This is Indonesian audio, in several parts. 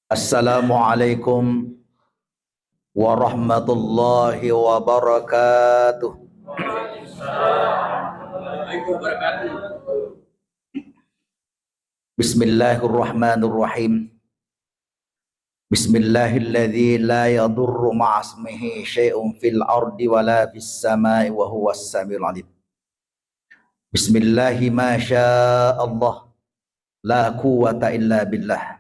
Assalamualaikum warahmatullahi wabarakatuh. Bismillahirrahmanirrahim. Bismillahilladzi la yadurru ma'asmihi syai'un fil ardi wala fis samai wa huwas samiul alim. Bismillahi ma Allah la quwwata illa billah.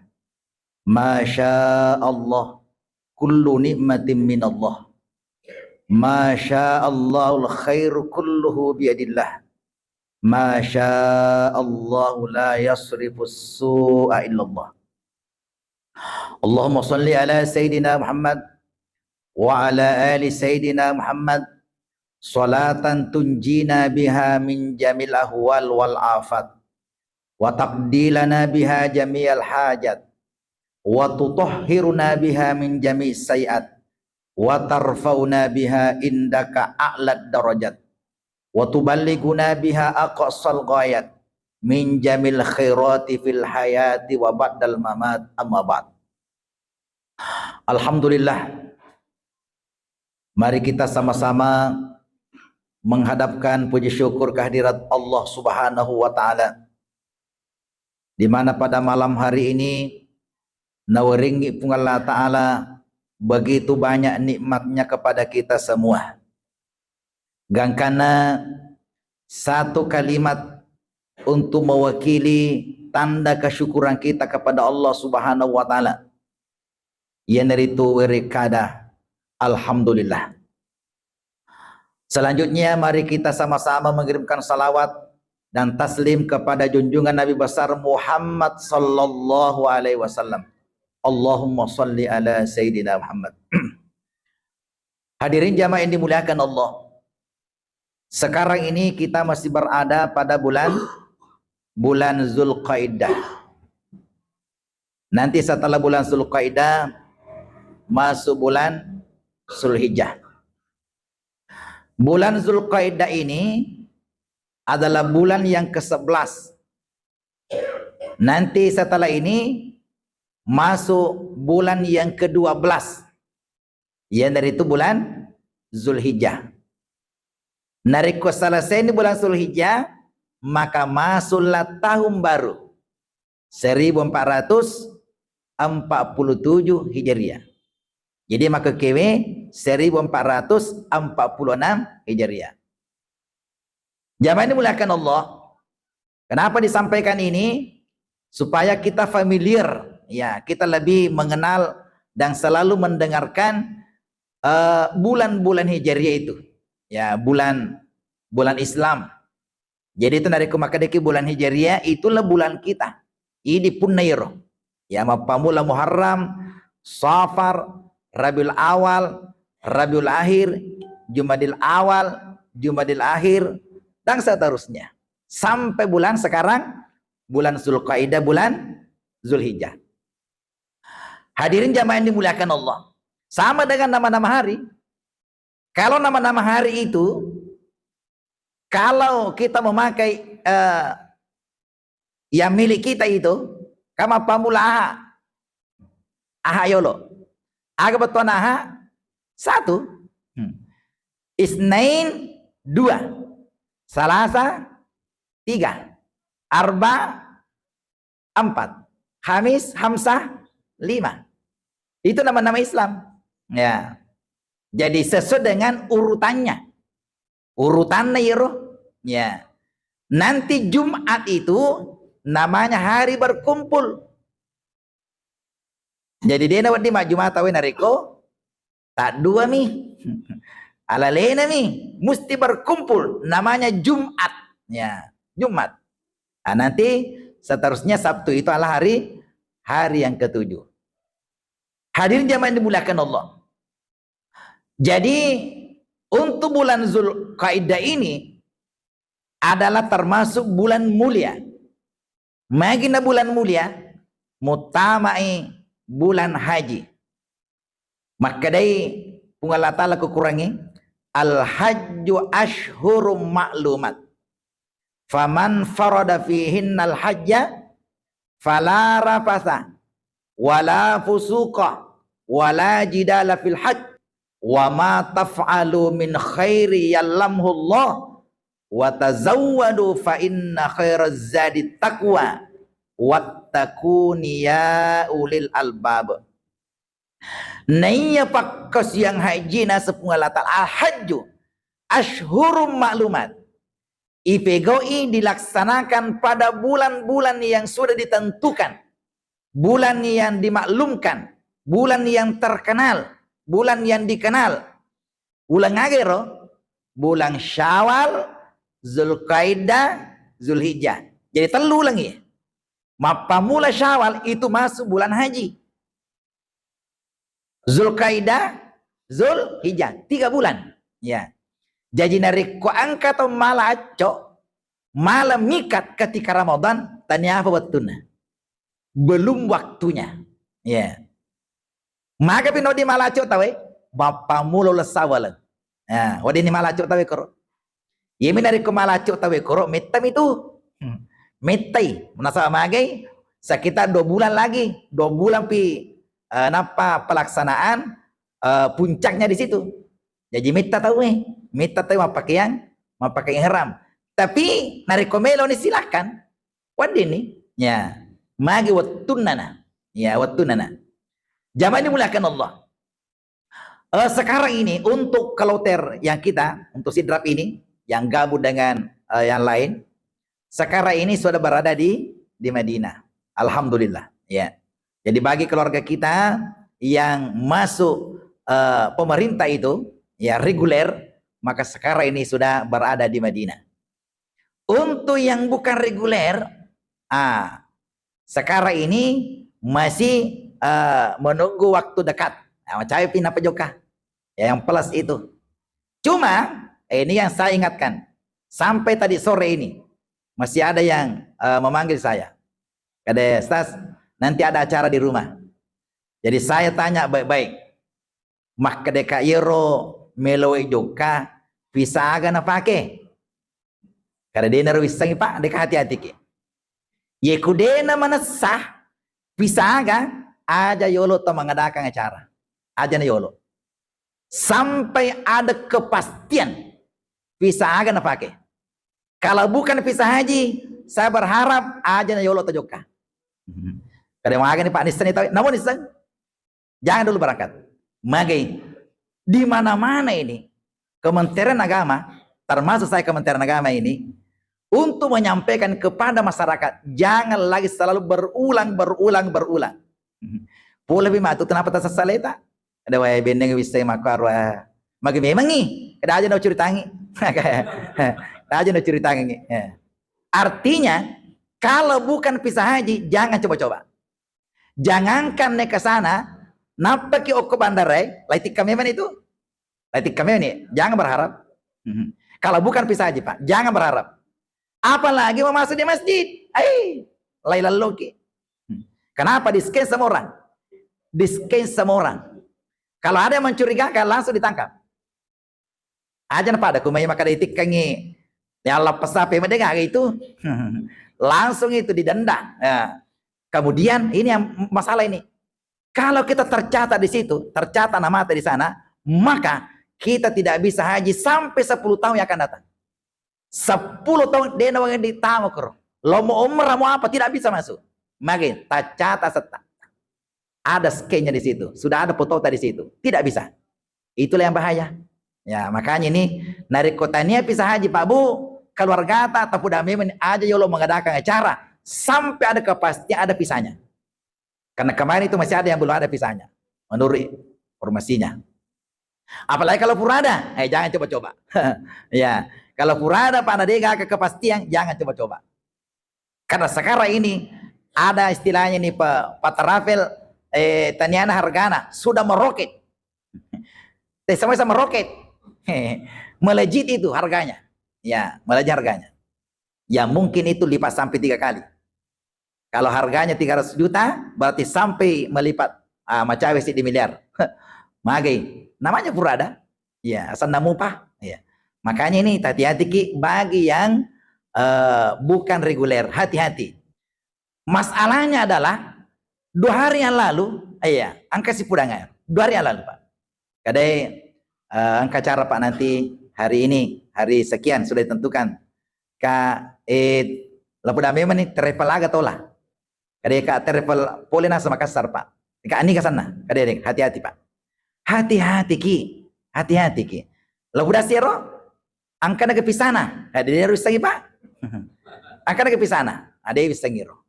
Ma Allah kullu ni'matin min Allah. Ma Allahul khairu kulluhu biyadillah. Ma Allahu la yasrifus su'a illallah. Allahumma salli ala Sayyidina Muhammad wa ala ali Sayyidina Muhammad salatan tunjina biha min jamil ahwal wal afat wa taqdilana biha jami'al hajat wa tutahhiruna biha min jami'is sayiat wa tarfauna biha indaka a'lad darajat wa tuballighuna biha aqsal ghayat min jamil khairati fil hayati wa ba'dal mamat amma ba'd. Alhamdulillah, mari kita sama-sama menghadapkan puji syukur kehadirat Allah Subhanahu wa taala, di mana pada malam hari ini nawaringi pun Allah taala begitu banyak nikmatnya kepada kita semua. Gangkana satu kalimat untuk mewakili tanda kesyukuran kita kepada Allah Subhanahu wa taala. Yanaritu wirikada alhamdulillah. Selanjutnya mari kita sama-sama mengirimkan salawat dan taslim kepada junjungan Nabi besar Muhammad sallallahu alaihi wasallam. Allahumma salli ala Sayyidina Muhammad. Hadirin jamaah yang dimuliakan Allah, sekarang ini kita masih berada pada bulan Zulqaidah. Nanti setelah bulan Zulqaidah masuk bulan Zulhijjah. Bulan Zulqaidah ini adalah bulan yang ke-11. Nanti setelah ini masuk bulan yang ke-12, yang dari itu bulan Zulhijjah. Nariko selesai ini bulan Zulhijjah, maka masuklah tahun baru 1447 Hijriah. Jadi maka kewe 1446 Hijriah. Jamaah ini muliakan Allah. Kenapa disampaikan ini? Supaya kita familiar, ya, kita lebih mengenal dan selalu mendengarkan bulan-bulan Hijriah itu, ya, bulan Islam. Jadi itu dari kumakadeki bulan Hijriah itulah bulan kita. Ini pun nairo, ya, mapamula Muharram, Safar, Rabiul Awal, Rabiul Akhir, Jumadil Awal, Jumadil Akhir, dan seterusnya sampai bulan sekarang, bulan Zulqaidah, bulan Zulhijjah. Hadirin jamaah yang dimuliakan Allah, sama dengan nama-nama hari. Kalau nama-nama hari itu, kalau kita memakai yang milik kita itu, kama pamula aha yolo, aga betul aha satu, Isnain dua, Salasa tiga, Arba empat, Khamis Hamsah lima. Itu nama-nama Islam, ya. Jadi sesuai dengan urutannya, urutannya ya. Nanti Jumat itu namanya hari berkumpul. Jadi dia nawat di Jumat tahu nariko tak dua mi ala lena mi mesti berkumpul namanya Jumat, ya, Jumat. Nah, nanti seterusnya Sabtu itu adalah hari yang ke-7. Hadirin jamaah yang dimuliakan Allah. Jadi untuk bulan Zulqaidah ini adalah termasuk bulan mulia. Magina bulan mulia, mutamai bulan haji. Maka dari Allah Ta'ala kekurangi al-hajju ashhurum ma'lumat. Faman farada fihinnal hajja fala rafatha wala fusuqa wala jidala fil hajj wa ma taf'alu min khairi yallamhu Allah wa tazawwadu fa inna khairaz zadi taqwa wattaquni ya ulil albab. Naiya pakkas yang haji na sepungalatal al-hajju ashhurum maklumat. IPGOI dilaksanakan pada bulan-bulan yang sudah ditentukan, bulan yang dimaklumkan, bulan yang terkenal, bulan yang dikenal. Bulan ngagero, bulan Syawal, Zulqaidah, Zulhijjah. Jadi telu lagi. Mapamula Syawal itu masuk bulan haji. Zulqaidah, Zulhijjah, 3 bulan. Ya. Jadi nari ko angka atau malaco malam mikat ketika Ramadan tanya apa betulnya belum waktunya ya maka pino di malaco tawe bapa mulo lesawal ya wadi ni malaco tawe koro yemi nari ko malaco tawe koro metam itu metai menasa magai sekitar 2 bulan lagi 2 bulan pi napa pelaksanaan puncaknya di situ. Jadi mita tahu mita tahu apa yang haram. Tapi narekomelo ni silakan. Wadi ni, ya, magi wattunana, ya wattunana. Jamaah ini muliakan Allah. Sekarang ini untuk kloter yang kita untuk sidrap ini yang gabung dengan yang lain, sekarang ini sudah berada di Madinah. Alhamdulillah, ya. Jadi bagi keluarga kita yang masuk pemerintah itu ya reguler, maka sekarang ini sudah berada di Madinah. Untuk yang bukan reguler, sekarang ini masih menunggu waktu dekat. Macam pindah pejoka, ya, yang plus itu. Cuma ini yang saya ingatkan, sampai tadi sore ini masih ada yang memanggil saya. Kade Stas, nanti ada acara di rumah. Jadi saya tanya baik-baik, mak kedeka yero meloe joka bisa aga na pake kada dena wisang pak deka hati-hati ke ye kudena mana sah bisa aga aja yolo to mengadakan acara aja na yolo sampai ada kepastian bisa aga na pake. Kalau bukan bisa haji saya berharap aja na yolo to joka kada maga ni pak nisan itu namun nisan jangan dulu berangkat magai. Di mana-mana ini Kementerian Agama, termasuk saya Kementerian Agama ini, untuk menyampaikan kepada masyarakat, jangan lagi selalu berulang. Boleh bima itu kenapa tak sesaleta? Ada wae bendeng bisa makarwa. Magi memang nih, ada aja no ceritangi. Ada aja no ceritangi. Artinya, kalau bukan pisah haji, jangan coba-coba. Jangankan naik ke sana, napa ki oko bandarai, laitik kami mana itu? Laitik kami ini, jangan berharap. Kalau bukan pisah haji Pak, jangan berharap. Apalagi mau masuk di masjid, lailal loki. Kenapa di-scan sama orang? Di-scan sama orang. Kalau ada yang mencurigakan langsung ditangkap. Aja pada kumai maka ditik kangi. Ya Allah pesape mendengar itu. Langsung itu didenda. Ya. Kemudian ini yang masalah ini. Kalau kita tercatat di situ, tercatat nama di sana, maka kita tidak bisa haji sampai 10 tahun yang akan datang. 10 tahun dia nawang ditamu kero. Lo mau umrah mau apa tidak bisa masuk. Maka tercatat serta. Ada scan-nya di situ, sudah ada foto di situ. Tidak bisa. Itulah yang bahaya. Ya, makanya ini narik kotanya bisa haji Pak Bu, keluarga ataupun dami aja yolo mengadakan acara sampai ada kepastian ada pisahnya. Karena kemarin itu masih ada yang belum ada pisahnya. Menurut informasinya. Apalagi kalau purada, jangan coba-coba. Ya, kalau purada pada dega ke kepastian jangan coba-coba. Karena sekarang ini ada istilahnya nih Pak Tarafel Taniana Hargana sudah meroket. Sama-sama meroket. Melejit itu harganya. Ya, melejit harganya. Ya mungkin itu lipat sampai 3 kali. Kalau harganya 300 juta, berarti sampai melipat macam di miliar. Magai, namanya purada. Ya, asal namupah. Ya. Makanya ini hati-hati Ki bagi yang bukan reguler, hati-hati. Masalahnya adalah 2 hari yang lalu, iya, angka si pudangan. 2 hari yang lalu, Pak. Kadai angka cara Pak nanti hari ini, hari sekian sudah ditentukan. Lalu memang nih travel agak tolah. Kadai travel Polena sama Makassar, Pak. Ini ke sana. Kadai hati-hati, Pak. Hati-hati ki. Hati-hati ki. Lalu dah siro angka naga pisana. Kadai harus lagi, Pak. Angka naga pisana. Ada yang bisa ngiro.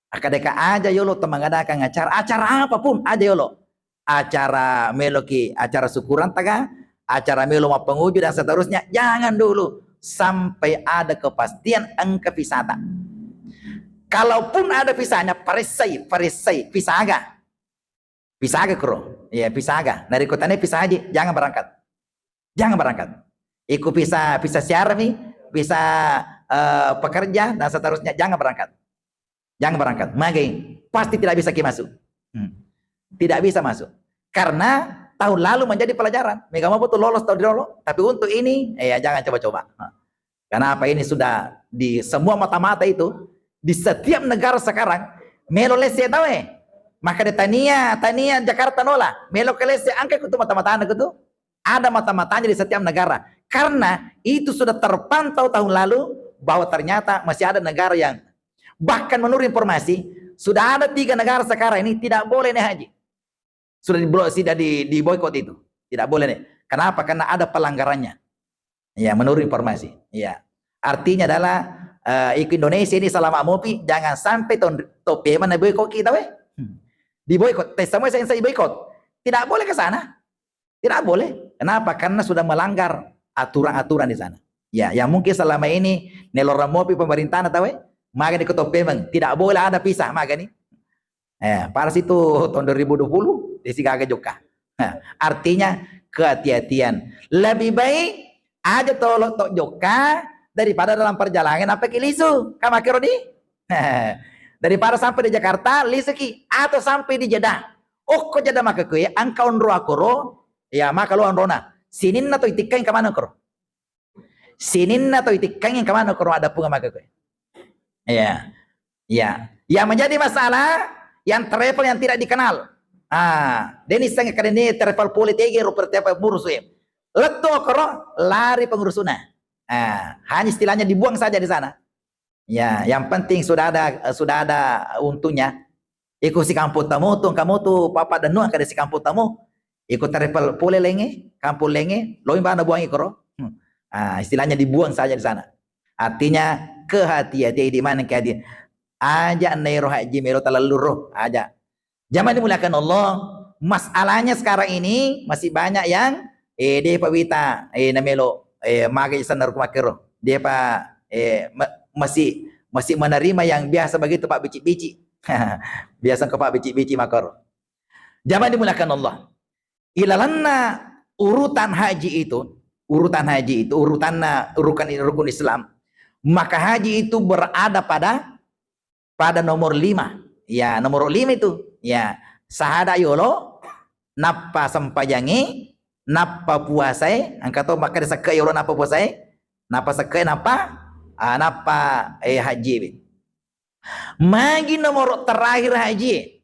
Akadeka aja yolo temangadakan acara apapun aja yolo. Acara meloki, acara syukuran taga, acara melo mau penguji dan seterusnya, jangan dulu sampai ada kepastian angka wisata. Kalaupun ada visanya, parisai, pisaga kro, ya pisaga. Dari kotanya pisah aja, jangan berangkat. Ikut bisa siarmi, bisa pekerja dan seterusnya, jangan berangkat. Maka pasti tidak bisa masuk. Tidak bisa masuk. Karena tahun lalu menjadi pelajaran. Mega mau betul lolos tahun lalu, tapi untuk ini ya jangan coba-coba. Karena apa, ini sudah di semua mata-mata itu, di setiap negara sekarang melo lese tahu maka di Tania Jakarta nola melo ke lese angka itu mata-mata itu ada mata-matanya di setiap negara. Karena itu sudah terpantau tahun lalu bahwa ternyata masih ada negara yang bahkan menurut informasi sudah ada 3 negara sekarang ini tidak boleh nih haji. Sudah di boikot itu. Tidak boleh nih. Kenapa? Karena ada pelanggarannya. Ya, menurut informasi. Ya. Artinya adalah Indonesia ini selama mopi jangan sampai topi mana boikot kita weh. Di boikot. Semua saya boikot. Tidak boleh ke sana. Tidak boleh. Kenapa? Karena sudah melanggar aturan-aturan di sana. Ya, yang mungkin selama ini nelora mopi pemerintahan tahu maka di ketopemang tidak boleh ada pisah maka nih. Pas itu tahun 2020 desi kagak juga. Artinya kehati-hatian. Lebih baik aja tolong tok joka daripada dalam perjalanan apa kilisu. Kamu kironi? Daripada sampai di Jakarta liseki atau sampai di Jeddah. Oh kok Jeddah maka kue angka onro akoro ya maka lu onrona. Sinin atau itikkan ke mana koro? Sinin atau itikkan yang ke mana koro ada punga maka kue. Ya, yang menjadi masalah yang travel yang tidak dikenal. Denis sangat keren ini travel politik ruperti apa burus ya. Leto koro lari pengurusuna. Hanya istilahnya dibuang saja di sana. Ya, yang penting sudah ada untungnya. Ikut si kampung tamu tuh kamu tuh papa dan nuah kada si kampung tamu. Ikut travel pole lenge, kampung lenge, loin bana buang ikoro. Istilahnya dibuang saja di sana. Artinya kehati-hati di mana kehati aja neiro haji mero talaluruh aja. Zaman dimuliakan Allah, masalahnya sekarang ini masih banyak yang dia Pak Wita namelo magai sanar kumakero. Dia Pak masih menerima yang biasa begitu Pak bici-bici. Biasa ke Pak bici-bici makaro. Zaman dimuliakan Allah. Ilalanna urutan haji itu urutan rukun Islam. Maka haji itu berada pada nomor 5. Ya, nomor 5 itu. Ya, sahada yolo, napa sampajangi, napa puasai, angkato maka disaka yolo napa puasai, napa sakai napa haji. Magi nomor terakhir haji.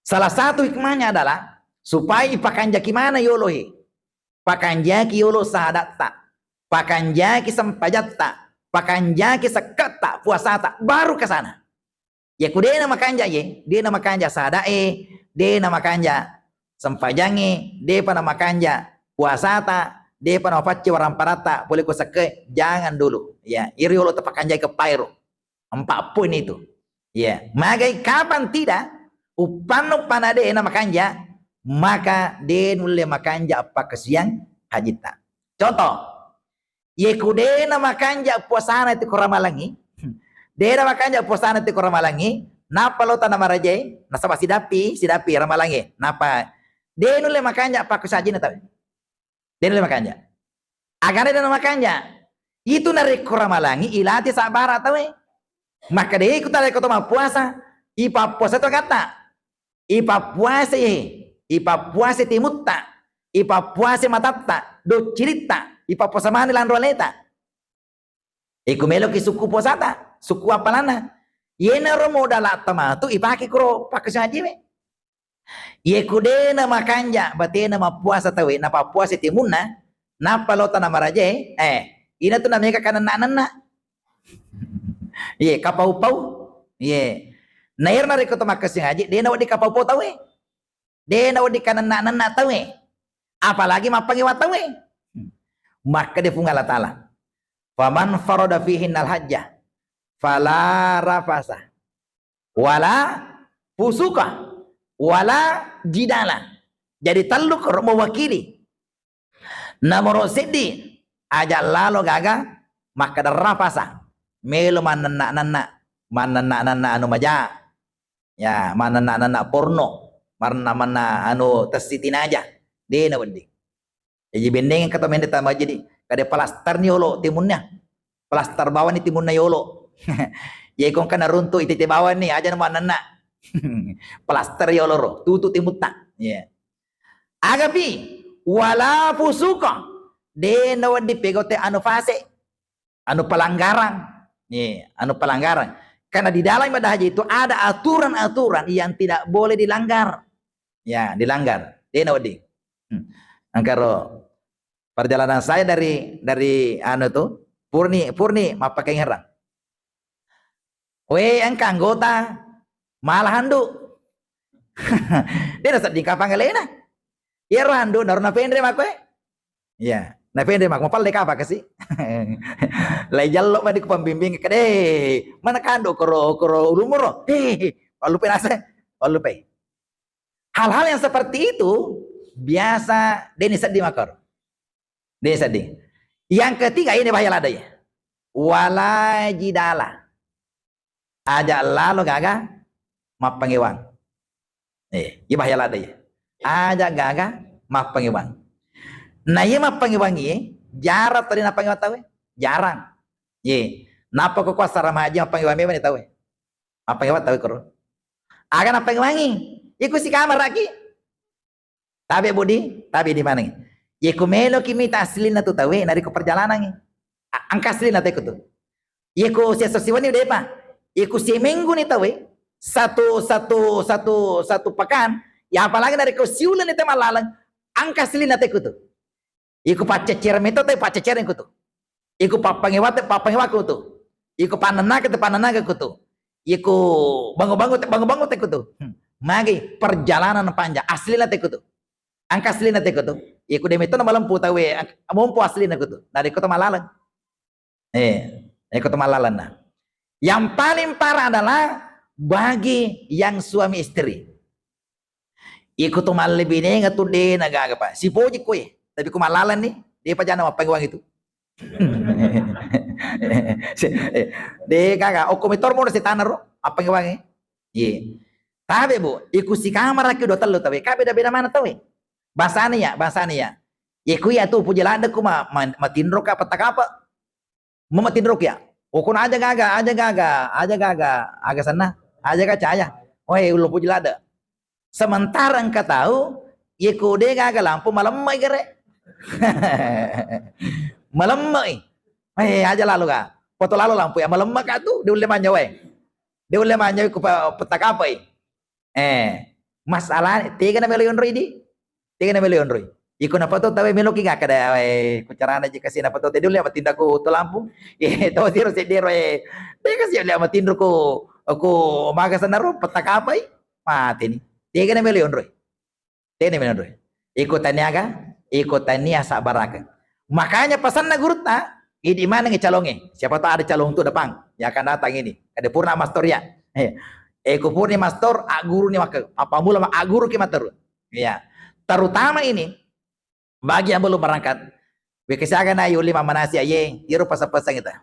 Salah satu hikmahnya adalah supaya pakanjaki mana yolo pakanjaki yolo sahadat tak, pakanjaki sampajat tak, pakanjaki sekat tak, puasa tak, baru ke sana. Ya kude nama kanja ye, dia nama kanja sadae, dia nama kanja sampajangi, dia nama kanja puasa tak, dia nama paci warang parata, boleh ku seke, jangan dulu. Ya, iri yolo tepak kanja ke pairo. 4 poin itu. Ya, maka kapan tidak upan ade nama kanja, maka dia nulle makanja apa kesiang hajita. Contoh, ye kude nama kanja puasana itu koramalangi, dia nama kanja puasana itu koramalangi, napa lo tanah marajai, nasaba sidapi ramalangi, napa dia nulle makanja apa kesajina tahu, dia nulle makanja, agar dia nama kanja, itu nari koramalangi ilati sabara tahu, maka dia ikut dari kota puasa, ipa puasa itu kata, ipa puasa timutta, ipa puasa matatta, do cirita, ipa puasa mani landroleta. Iku melo ki suku puasata, suku apalana. Yena romo dalak tamatu ipaki kro pakai saji me. Ye kude na makanja bate na mapuasa tawe na papuasa timunna na palota na maraje ina tu namanya kanan nana. Ye kapau-pau. Ye. Nair na riko tumakas yang haji, dia na wadi kapau-pau tawe. Dia na wadi kanan nana tawe. Apalagi mapangiwa tawe. Maka dia fungal ta'ala. Faman farada fihin al-hajjah fala rafasa wala fusuka wala jidala. Jadi taluk mewakili namoro sidi aja lalo gaga maka darafasa melo manana anu maja ya manana porno mana anu tesitin aja dia na wendi. Jadi bendeng kata mendeta ma jadi kada plaster ni yolo timunnya plaster bawah ni timunnya yolo. Ya kong kana runtu iti bawah ni aja manana plaster yolo ro tutu timutta ya agapi wala fusuka de na wadi pegote anu fase anu pelanggaran nih anu pelanggaran karena di dalam ibadah haji itu ada aturan-aturan yang tidak boleh dilanggar ya dilanggar de na wadi angkaro perjalanan saya dari anu tuh purni mapakai ngerang we angka anggota malah handu dia nasa di kapang elena ya handu naruna pendre makwe ya na pendre mak mapal deka apa kasi lai jallo madi ku pembimbing kade mana kando koro ulumuro palupe nase palupe hal-hal yang seperti itu biasa deni sedih makor deni sedih. Yang ketiga ini bahaya lada ya wala jidala aja lalu gaga mapangewang iya bahaya lada ya aja gaga mapangewang. Nah iya mapangewang iya jarang tadi napangewang tahu jarang iya napa kok kuasa ramaja mapangewang memang tahu mapangewang tahu koro aga napangewangi iku si kamar lagi tapi budi tapi di mana iku melo kimi taslin na tu tahu nari ko perjalanan angka aslin na tu iku si sosiwani udah apa iku si minggu ni tahu satu pekan ya apalagi dari ko siulan itu malalang angka aslin na tu iku pacecer meto te pacecer yang kutu iku papangewa kutu iku panana kutu iku bangu te kutu magi perjalanan panjang asli na te kutu angka asli na te kutu iku demeto na malampu tawe mompo asli na kutu dari kutu malalang kutu malalang na yang paling parah adalah bagi yang suami istri iku tu mal lebih ne ngatu de nagaga pa si poji kue tapi kumalalan nih dia pajana mapangwang itu de kaga o komitor mo si tanaro apangwang ye tabe bu iku si kamar aki do telu tabe ka beda mana tawe bahasane ya iku ya tu pujelanda ku matindrok apa takapa mau matindrok ya ukun aja gaga aga sana aja kacaya oi ulo pujelada sementara engkau tahu iku de gaga lampu malam mai gere malam mai aja lalu ka foto lalu lampu ya malam ka tu dia uleh manjau ku petak apa masalah 3 milion roi iku napa to tawe meloki ga kada kucarana je kasi napa to dia uleh matindaku to lampu to tiro se dero dia kasi uleh matindruku aku magasan naro petak apa mati ni 3 milion roi ikutannya sabaraka makanya pesan na gurta di mana ngecalonge siapa tahu ada calong tu depan ya akan datang ini ada purna mastor ya purni mastor guru ni maka apa mula guru ki mater ya terutama ini bagi yang belum berangkat bekesagan ayu 5 manasi aye iro pasang kita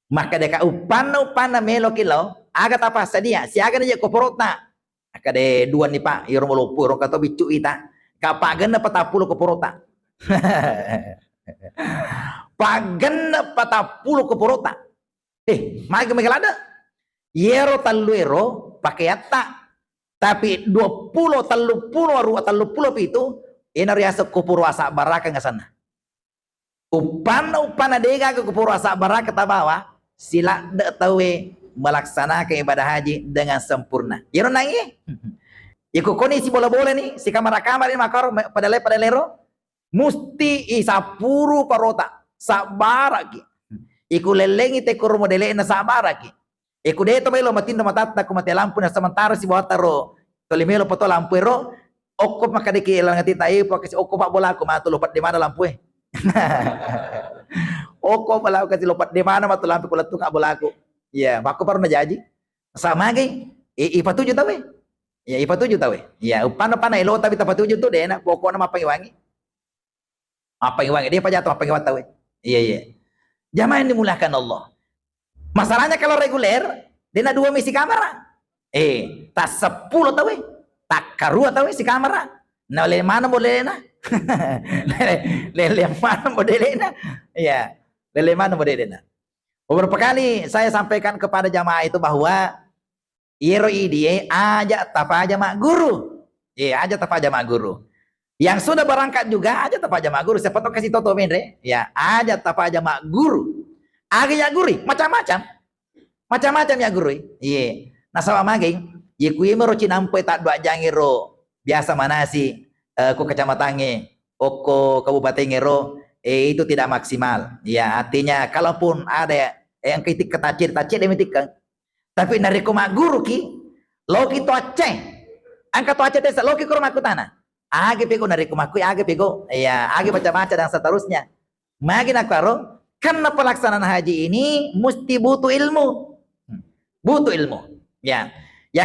maka deka upana melo kilo aga apa sadia siaga aja koporotna akade 2 nih pak iro mulu puro kato bicu ita kapagan na 40 ke porota pagan na 40 ke porota magi megalada yero taluero pakai atta tapi 20 30 itu inariasa kupurwasa baraka ngasana upana dega ke kupurwasa baraka tabawa sila de tawe melaksanakan ibadah haji dengan sempurna. Ya nangis. Iku koni si bola-bola nih, si kamar-kamar ini makar pada lero, musti isapuru parota, sabaraki. Iku lelengi te kuru modele na sabaraki. Iku deto melo matinda matata ku mati lampu na sementara si bawah taro. Tolimelo poto lampu ero, okop makadiki ilang ngati tayo, kasi okop pak bola aku matu lupat di mana lampu Okop bola aku kasi lupat di mana matu lampu kulat tuh kak bola aku. Ya, aku baru najaji. Sama lagi, ipatuju tahu ya ipatuju tahu ya upana elo tapi tapatuju tuh deh, pokoknya apa wangi dia pajat apa yang tahu iya jamaah yang dimulakan Allah. Masalahnya kalau reguler dia dua misi kamera tak 10 tahu tak karua tahu si kamera nah oleh mana modelnya lele mana modelnya ya lele mana modelnya. Beberapa kali saya sampaikan kepada jamaah itu bahwa Iro idie aja tapa aja mak guru. Iya aja tapa aja mak guru. Yang sudah berangkat juga aja tapa aja mak guru. Siapa tahu kasih toto mendre. Ya aja tapa aja mak guru. Agaknya guru macam-macam. Macam-macam ya guru. Iya. Nah sama maging. Yekui meroci nampai tak dua jangiro. Biasa mana sih? Ku kecamatannya. Oko kabupaten ngero. Itu tidak maksimal. Ya artinya kalaupun ada yang kritik ketacir demikian. Tapi nari mak guru ki loki to aceh angka to aceh desa loki ke rumahku tanah age pego nari kumaku age pego ya age baca-baca dan seterusnya magin aku aro karena pelaksanaan haji ini mesti butuh ilmu ya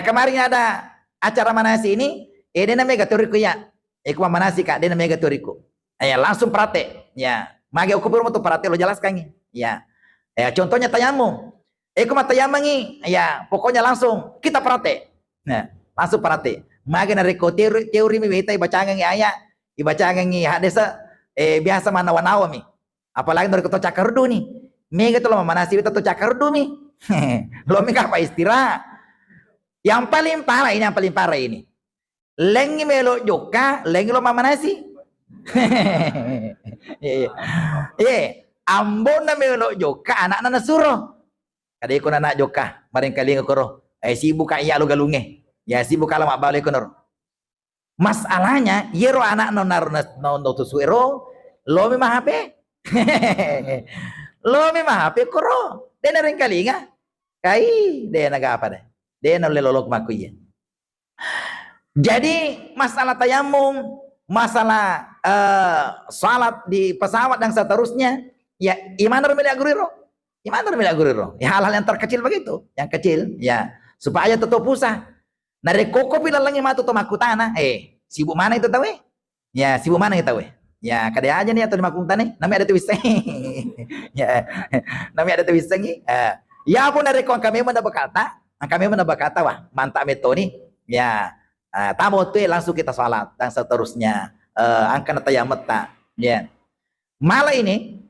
kemarin ada acara manasi ini dia namanya gatoriku ya iku manasi kak dia namanya gatoriku ya langsung praktek ya magi aku perlu tuh praktek lo jelaskan ya contohnya tayamu Eko mata yamangi, ya pokoknya langsung kita praktek. Nah, langsung praktek. Makin dari teori mi beta ibacangan ayat, ibacangan hadesa biasa mana wanawa mi. Apalagi dari ketua cakardu nih. Mega tuh lo manasi itu tuh cakardu mi. Lo mi apa istirahat. Yang paling parah ini. Lengi melo joka, lengi lo manasi. Ambon na melo joka anak-anak suruh. Kada ikon anak joka, bareng kali ngokoro. Sibuk kaya lo galunge. Ya sibuk kalau mak balik konor. Masalahnya, yero anak nonar no tusuero, lo memang HP. Lo memang HP koro. Dia nareng kali nga. Kai, dia naga apa deh? Dia nolelolok maku ya. Jadi masalah tayamum, masalah salat di pesawat dan seterusnya, ya iman rumeli aguriro. Gimana bila guru? Ya hal-hal yang terkecil begitu, yang kecil, ya supaya tetap pusah. Nare koko bila lagi matu to makutana, sibuk mana itu tahu? Ya sibuk mana itu tahu? Ya kada aja nih atau di makutana, namanya ada tulisan. Ya, namanya ada tulisan nih. Ya pun nare kami mana berkata, wah mantap metode. Ya, tamu tuh langsung kita salat dan seterusnya. Angkat tayamat tak, ya. Malah ini,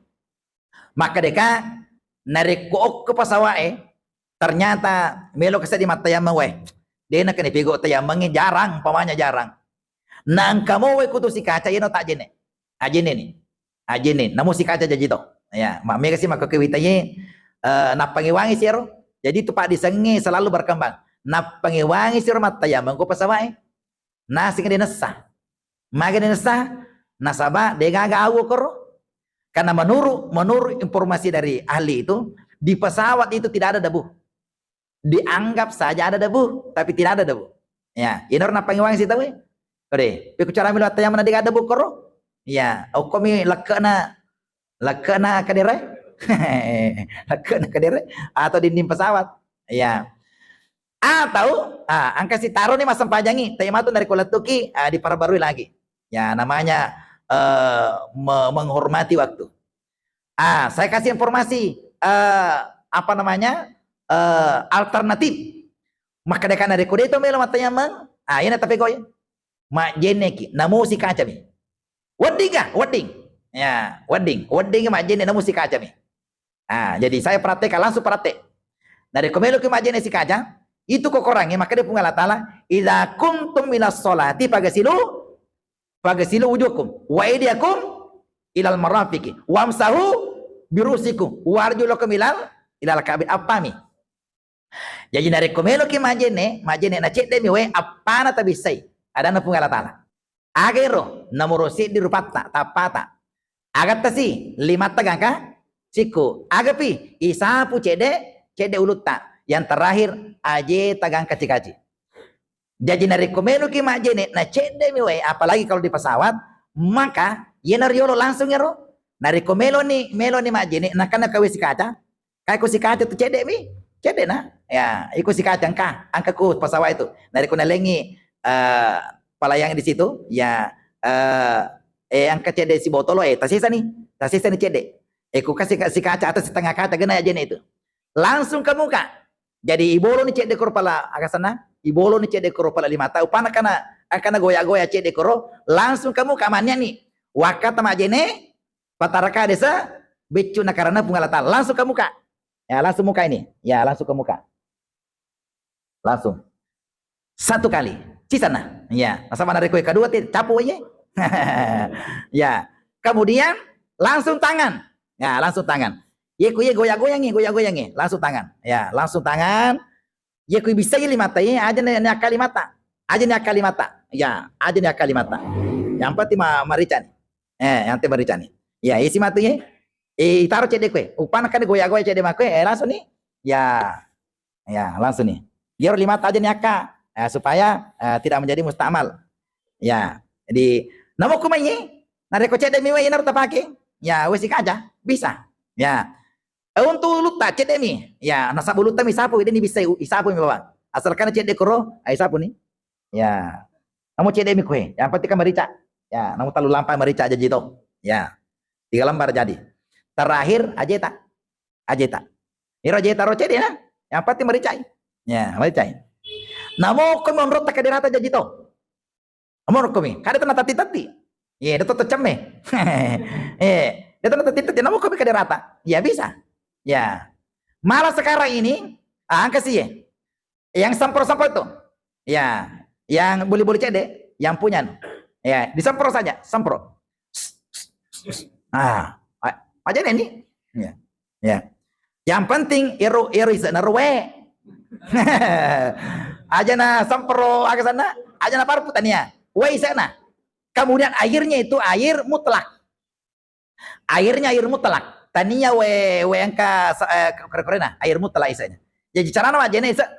maka deka narik ko ke pasawae ternyata melo kasi di mata yamang we dia na kanipigo tayamang jarang pamanya jarang nang kamu we kutu si kaca yeno tak jene ajene namu si kaca jadi to ya mami kasi makakewitaye napangiwangi siro jadi tu pak disengi selalu berkembang napangiwangi siro mata yamang ko pasawae nasi kan dinesa maga dinesa nasaba dia gaga awu koro. Karena menurut informasi dari ahli itu, di pesawat itu tidak ada debu. Dianggap saja ada debu, tapi tidak ada debu. Ya, inor na pangiwang sih tahu. Ode, piku cara milu ataya mana ada debu koro? Ya, okomi lekena kadere. Lekena kadere atau dinding pesawat. Ya. Atau angka si taruh nih masam pajangi, tema tuh dari kulatuki diperbarui lagi. Ya, namanya menghormati waktu. Saya kasih informasi apa namanya alternatif. Maka dekan ada kode itu melo matanya mang. Ini tapi goy. Mak jeneki namu si kaca mi. Wedding. Ya, wedding mak jene namu si kaca mi. Jadi saya praktek langsung praktek. Dari komelo ke mak jene si kaca, itu kok orangnya maka dia pun Allah Taala, idza kuntum minas sholati fagsilu wujuhakum wa aydiyakum ilal marafiqi wamsahu birusikum warjulakum ilal ka'bin apami. Jadi dari komelo ki majene na cede mi we apana tabisai. Ada na pungala tala. Agero namorosi di rupatta tapata. Agatta si lima tagangka siku. Agapi isapu cede ulutta. Yang terakhir aje tagang kaci-kaci. Jadi dari komelo ki majene na cede mi we apalagi kalau di pesawat maka yenariolo langsung yero. Dari komelo ni majene na kana kawisi kaca. Kai kusi kaca tu cede mi. Cede na. Ya, ikut si kacang angkaku pesawat itu. Dari kuna lengi palayang di situ, ya angka cede si botolo tasisa nih cede. Aku kasih si kaca atas setengah kaca gena aja nih itu. Langsung ke muka. Jadi ibolo nih cede kepala agak sana, ibolo nih cede kepala 5 tahun. Pana karena goya-goya cede koro, langsung ke muka amannya nih. Wakata majene pataraka desa becu nakarana pungalatan langsung ke muka. Ya, langsung muka ini. Ya, langsung ke muka. Langsung 1 kali cisana ya sama dari kue kedua capu aja. Ya kemudian langsung tangan ya langsung tangan ya kue goyang-goyangi langsung tangan ya langsung tangan ya kue bisa ya 5 ya aja nih kalimata ya aja nih kalimata yang penting marican yang penting marican ya isi matunya taruh cede kue upana kan goyang-goyang cede makue langsung nih ya langsung nih biar 5 aja nih supaya tidak menjadi mustamal ya jadi namo kumayi nareko cede mi wae narta pakai ya wes aja bisa ya untuk luta cede mi ya nasabu luta mi sapu ini bisa isapu mi bawa asalkan cede koro isapu nih ya namo cede mi kue yang penting kan merica ya namo talu lampai merica aja gitu ya 3 lembar jadi terakhir ajeta iro ajeta ro cede na yang penting merica ya merica namo ko monrot ta kadirata jadi to amor ko mi kada tana tati ye dato to cemme dato na tati namo ko mi kadirata ya bisa ya malah sekarang ini angka sih yang sampro-sampro itu ya yang boleh cede yang punya ya disampro saja sampro aja ini ya yang penting ero isa narwe aja na sampro agak sana aja na parputania wei sana kemudian airnya itu air mutlak taninya we angka korena air mutlak isanya jadi cara nama aja isa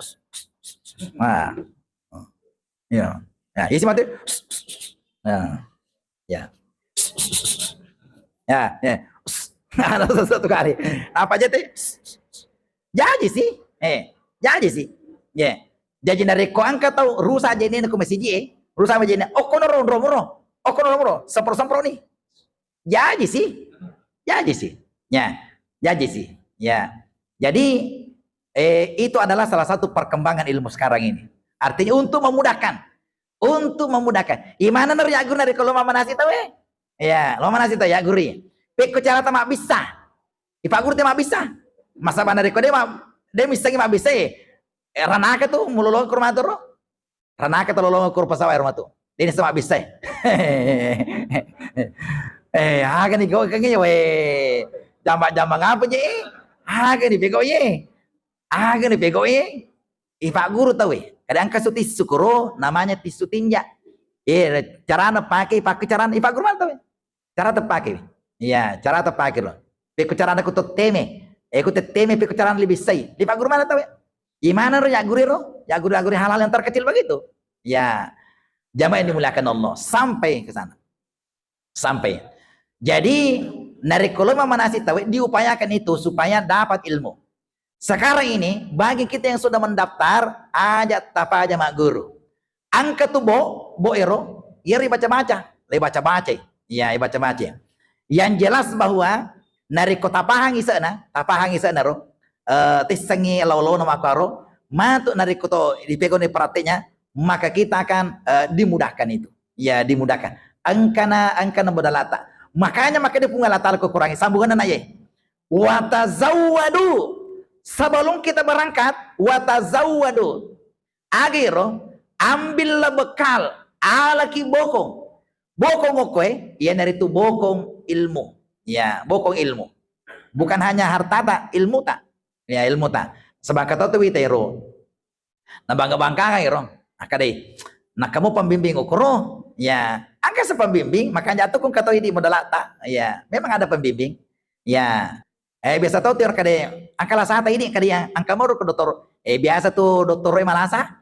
ya isi mati ada satu kali apa aja teh jadi sih ya jadi dari ko angka tahu rusa aja ini aku masih rusa aja ini okono sempro nih jadi sih ya jadi itu adalah salah satu perkembangan ilmu sekarang ini artinya untuk memudahkan gimana nih yagur dari kalau mama nasi tahu ya mama nasi tahu ya guri peko cara tamak bisa ipagur tema bisa masa bandar ko dia misalnya mah bisa ranaka tuh mulolong ke rumah tuh ranaka tuh lolong ke pasawai rumah tuh dia sama bisa agak nih kau kayaknya we jambak apa je agak nih bego ye ipak guru tahu kadang kasus tisu kuro namanya tisu tinja cara pakai cara ipak guru mana tahu cara terpakai iya cara terpakai loh peko cara aku tuh teme peko cara lebih say ipak guru mana tahu gimana ya guru halal yang terkecil begitu ya jamaah yang dimuliakan Allah sampai ke sana sampai jadi dari koloma manasi tahu diupayakan itu supaya dapat ilmu sekarang ini bagi kita yang sudah mendaftar aja tapa aja mak guru angka tuh bo ero ya baca-baca ya baca-baca yang jelas bahwa dari kota Pahang isana ro tisengi law nama karo matuk nari koto dipego ni prakteknya maka kita akan dimudahkan itu ya dimudahkan angkana bodalata makanya dia pungalata ko kurangi sambungan na ye watazawwadu sebelum kita berangkat watazawwadu agiro ambillah bekal alaki bokong okoe ya dari itu bokong ilmu ya bokong ilmu bukan hanya harta ilmu tak ya ilmu tak sebab kata tu witero na bangga-bangga iro akade na kamu pembimbing ukuro ya angka sepembimbing maka jatuh kung kata ini modal tak ya memang ada pembimbing ya biasa tahu tior kade angka lasa ini kade yang angka mau ke dokter biasa tuh dokter malasa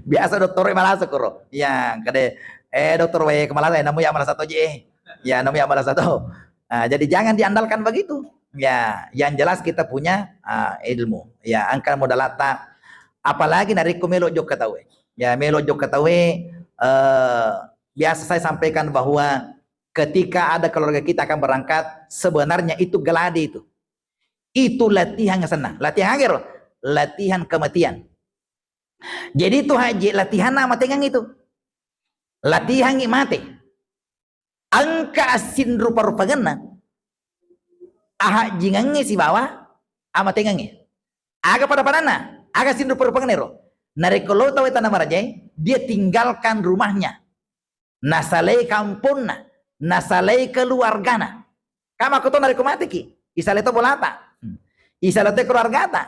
biasa dokter malasa kuro ya kade dokter we kemalasa namu ya malasa tuh ya namu ya malasa tuh jadi jangan diandalkan begitu ya yang jelas kita punya ilmu ya angka modal tak apalagi dari melo jok ketawe ya melo jok ketawe biasa saya sampaikan bahwa ketika ada keluarga kita akan berangkat sebenarnya itu geladi itu latihan yang senang latihan akhir latihan kematian jadi itu haji latihan nama tengang itu latihan mati angka asin rupa-rupa gena aha jingangi si bawah ama tengangi aga pada padana aga sin rupa-rupa genero narekolo tahu tanah marajai dia tinggalkan rumahnya nasalai kampungna nasalai keluargana kama koto nareko mati ki isale to bolata isale to keluarga ta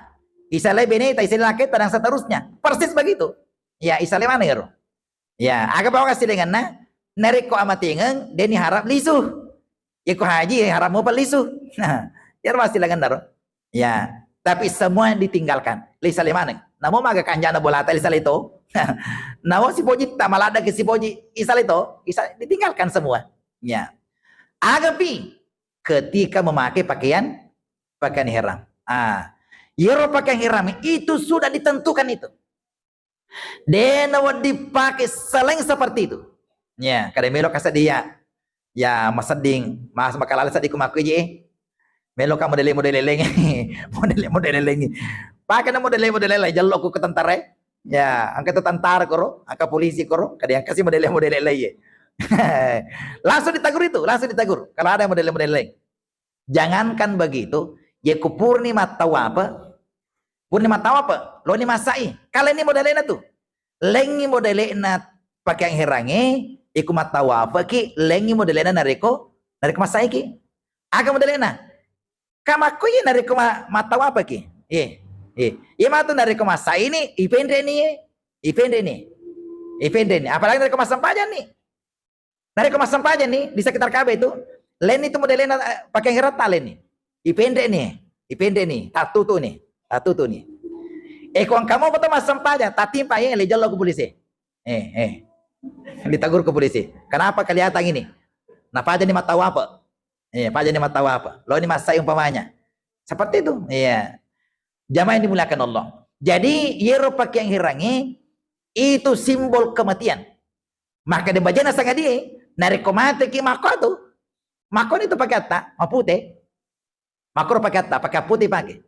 isale beneta isale laketa dan seterusnya persis begitu ya isale mana ya aga bawa kasih dengan nareko amatingeng deni harap lisuh ya ko haji harap mau pelisuh nah ya masih dengan daro ya tapi semua ditinggalkan lisale mana namo maga kanjana bolata lisale itu namo si poji tamalada ke si poji isale itu ditinggalkan semua ya agapi ketika memakai pakaian ihram yero pakaian ihram itu sudah ditentukan itu dan dipakai selain seperti itu ya kada melo kasa dia ya masading mas makalala sa di kumaku je melo ka model lengi pakai na model lay jallo ko ke tentara ya angka itu tentara koro angka polisi koro kada yang kasih model lay langsung ditagur kalau ada model lain jangankan begitu ya ku purnima tawapa lo ni masai kalau ini modelnya tuh lengi modelnya pakai yang herange iku matawapa ki lengi modelnya nareko masai ki aga modelnya kamaku ya nareko matawapa ki iya matu nareko masai ini ipendre nih apalagi nareko masampajan nih nareko masampajan nih di sekitar Kabe itu len itu modelnya pakai yang rata len nih ipendre nih tatu tuh nih kung kamu betul masampajan tatimpa ya lejal lo ke polisi ditagur ke polisi kenapa kelihatan ini nah pajan ni matawapa pajan ni matawapa lo ini masai umpamanya seperti itu iya jamaah yang dimuliakan Allah jadi yero pakai yang hirangi itu simbol kematian maka di bajana sangat dia nareko mati ki mako itu pakai atta mapute mako pakai atta pakai putih pakai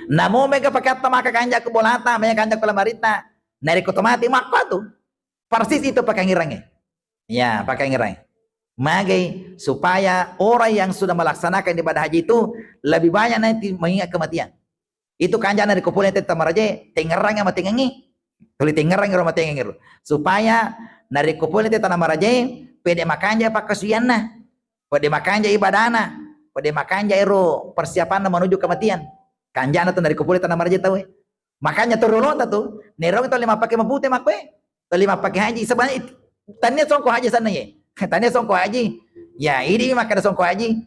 namo mega pakai atta maka kanja ke bolata mega kanja ke lamarita nareko mati mako tu persis itu pakai ngirangi ya pakai ngirangi magai supaya orang yang sudah melaksanakan ibadah haji itu lebih banyak nanti mengingat kematian itu kanjana dari kumpulnya tamaraje tengerang sama tengengi tuli tengerang sama tengengi supaya dari kumpulnya tanah maraje pede makanja pak kasuyanna pede makanja ibadana pede makanja ero persiapan menuju kematian kanjana tuh dari kumpulnya tanah maraje tahu makanya turun tuh nerong itu 5 pakai mapute makwe 5 pakai haji sebenarnya tanya songko haji sana tanya songko haji ya ini maka ada songko haji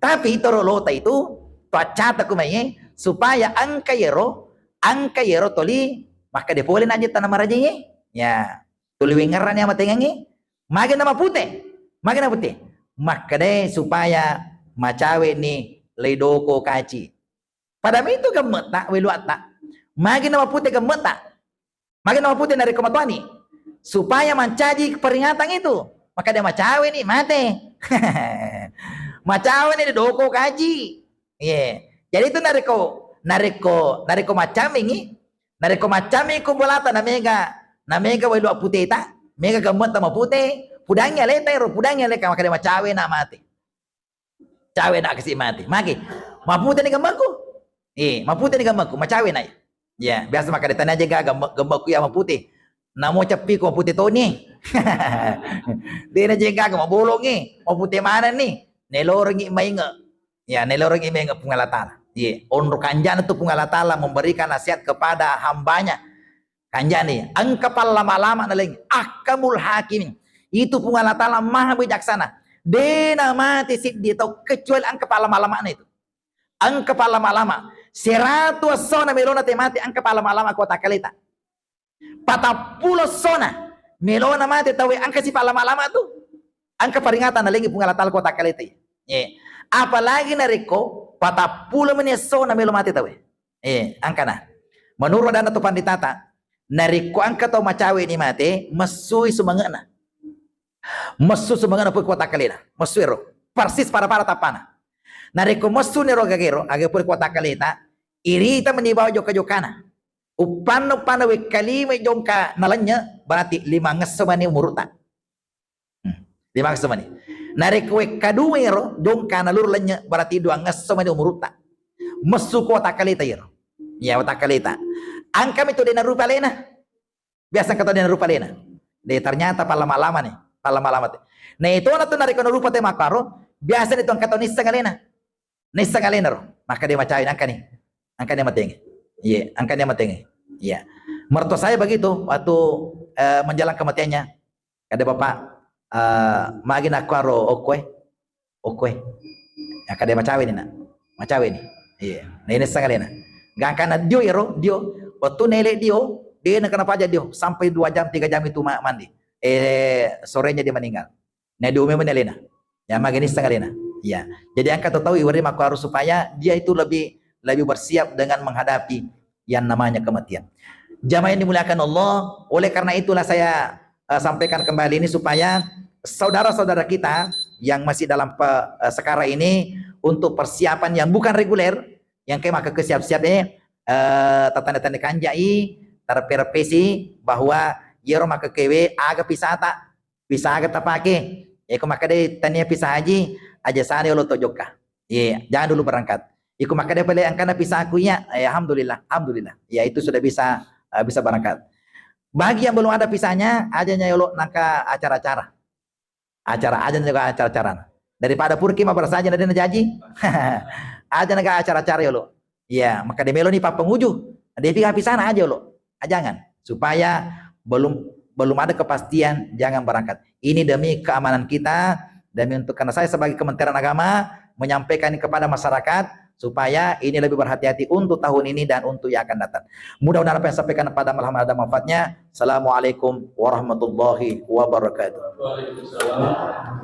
tapi torolota itu pacata kumaye supaya angka yero toli maka dia boleh aja tanah maraja ya tuli wingeran yang matengangi makin nama putih maka deh supaya macawe ni ledoko kaci pada itu gemet tak weluat tak makin nama putih gemet tak makin nama putih dari kematuani supaya mencaji peringatan itu maka dia macawe nih mate macawe nih doko kaji jadi itu nareko macami kumbolata na mega welu putih ta mega gemet sama putih pudangnya leka maka dia macawe na mate cawe na kasi mati maki maputih ni gembaku maputih ni gembaku macawe na ya biasa maka ditanya aja gembaku ya maputih namo capi ko putih to ni dia na jaga mau bolong mau putih mana nih nelorong mainga ya nelorong mainga pengalatan Onro kanjana itu pun Allah Ta'ala memberikan nasihat kepada hambanya. Kanjani, angkapal lama-lama naling akamul hakimin. Itu pun Allah Ta'ala maha bijaksana. Dena mati siddi atau kecuali angkapal lama-lama itu. Angkapal lama-lama. 100 sona melona temati angkapal lama-lama kota kalita. 40 sona melona mati tahu angka si lama-lama tu. Angka peringatan naling pun Allah Ta'ala kota kalita. Apalagi nariko 40 menit sona melona mati tahu. Angka nah. Menurut dana tu panditata. Nariko angka tau macawe ni mate mesui sumangana mesu sumangana pu kota kalina mesui ro persis para tapana nariko mesu ni ro gagero age pu kota kalita irita menibaw joka jokana upano we kalime jongka nalanya berarti 5 ngesemani umuruta 5 ngesemani nariko we kadue ro jongka nalur lanya berarti 2 ngesemani umuruta mesu kota kalita iro ya kota kalita angka itu dena rupa lena. Biasa kata dena rupa lena. Ternyata palama-lama nih, palama-lama. Nah itu orang tuh narik rupa teh makaro, biasa itu angka nisa galena. Nisa galena roh. Maka dia macain angka nih. Angka dia mateng. Iya, angka dia mateng. Iya. Mertua saya begitu waktu menjelang kematiannya. Kata bapak magin aku aro okwe. Angka dia macawin nih, macawin nih. Iya. Nah ini nisa galena. Gangkana dio ya roh, dio. Waktu nele dio, dia nak kenapa aja dio sampai 2 jam 3 jam itu mandi. Sorenya dia meninggal. Nah diume menelena. Ya magini setengah lena. Ya. Jadi angkat tahu iwari aku harus supaya dia itu lebih bersiap dengan menghadapi yang namanya kematian. Jamaah yang dimuliakan Allah, oleh karena itulah saya sampaikan kembali ini supaya saudara-saudara kita yang masih dalam sekarang ini untuk persiapan yang bukan reguler, yang kayak maka kesiap-siapnya tanda-tanda kanjai terperpesi bahwa yero maka kewe aga pisata bisa aga tapake iko maka de tania pisah haji aja sana lo tojoka jangan dulu berangkat iko maka de pele angkana pisah akunya alhamdulillah ya itu sudah bisa berangkat. Bagi yang belum ada pisahnya aja nyayolo nangka acara aja juga acara daripada purki mah bersaja dan jaji aja naga acara-acara ya lo. Ya, maka di melo nih pak penguju. Dia pihak pisana aja lo. Jangan supaya belum ada kepastian jangan berangkat. Ini demi keamanan kita, demi untuk karena saya sebagai Kementerian Agama menyampaikan kepada masyarakat supaya ini lebih berhati-hati untuk tahun ini dan untuk yang akan datang. Mudah-mudahan apa yang saya sampaikan pada malam ada manfaatnya. Assalamualaikum warahmatullahi wabarakatuh. Waalaikumsalam.